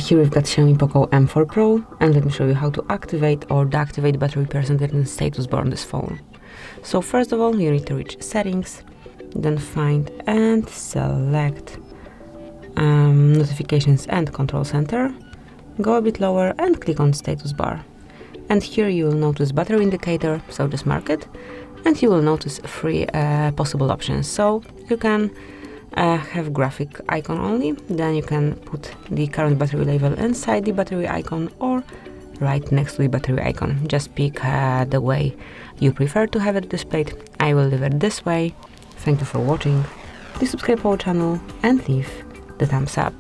Here we've got Xiaomi POCO M4 Pro, and let me show you how to activate or deactivate battery percentage and status bar on this phone. So first of all, you need to reach settings, then find and select notifications and control center. Go a bit lower and click on status bar. And here you will notice battery indicator, so just mark it. And you will notice three possible options. So you can have graphic icon only, then you can put the current battery level inside the battery icon or right next to the battery icon. Just pick the way you prefer to have it displayed. I will leave it this way. Thank you for watching. Please subscribe to our channel and leave the thumbs up.